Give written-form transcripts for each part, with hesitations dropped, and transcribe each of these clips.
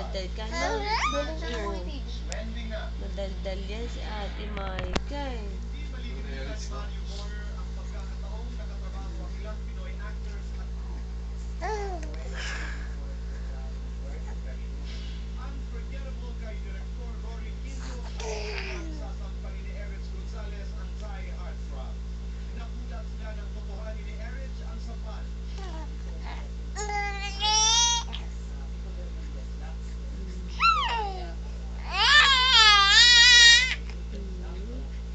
madaldal ka na. Oo. Madaldal yan si Ate Maika eh.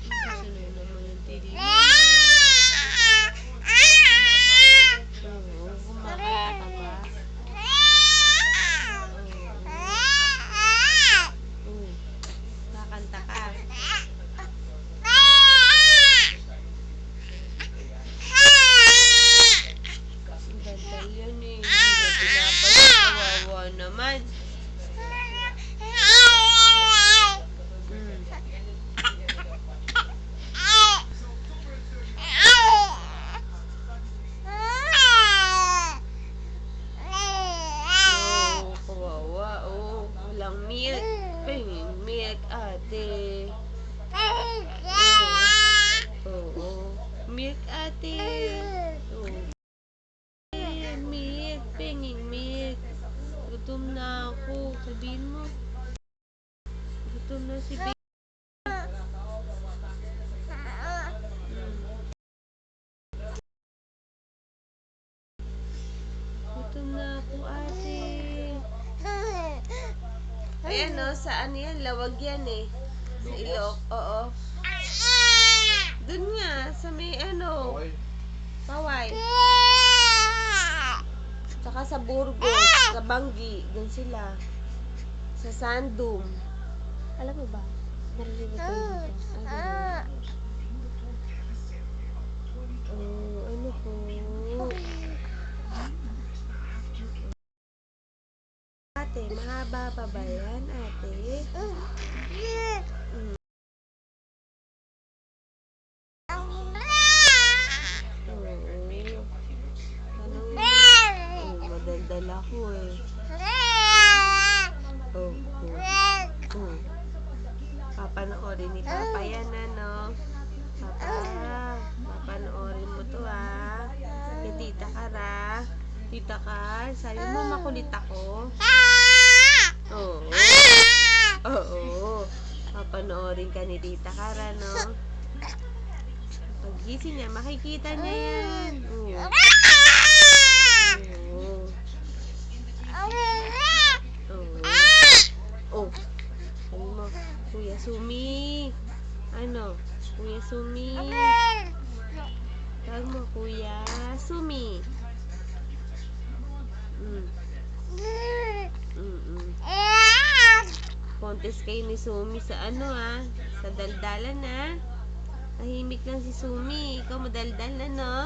Kasunod naman yung tili mo. Oo, kumakanta ka ba? Oo. Kakanta ka. Daldal yan eh. Hindi na pinapalak. Kawawa naman. Kawawa. Oh, walang milk. Pahing milk, ate. Oo. Milk, ate. Oo. Milk. Pahing milk. Gutom na ako. Sabihin mo. Gutom na si baby. Gutom na ako, ate. Ayan o, saan yan? Lawag yan eh. Sa Ilok, oo. Dun nga, sa may ano, Paway. Tsaka sa Burgos, sa Banggi, dun sila. Sa Sandum. Alam mo ba? Narinig ko dito. Oh, ano po? Ate, mahaba pa ba yan, ate? Madaldal ako eh. Papanoorin ni Papa yan, ano? Papa, papanoorin mo to ah. Kay Tita Kara. Tita Kar, sabi mo makulit ako? Oo. Oo. Papanoorin ka ni Tita Kara, no? Pag-gising niya, makikita niya yan. Oo. Oh, sabi mo, Kuya Sumi. Ano? Kuya Sumi. Tawag mo, Kuya Sumi. Contest kayo ni Sumi sa ano ah, sa daldalan ah. Tahimik lang si Sumi. Ikaw madaldal na, no?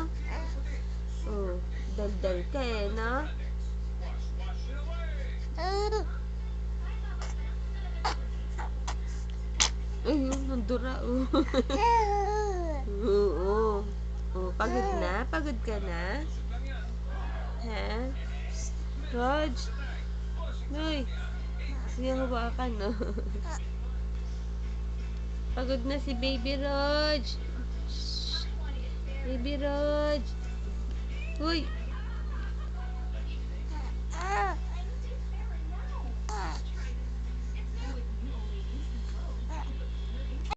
Oh, daldal ka eh, no? Ayun, nandura. Oo. Oh, pagod na? Pagod ka na? Ha? Rog? Noy. Sige, hawakan, no? Pagod na si Baby Rog. Baby Rog. Uy.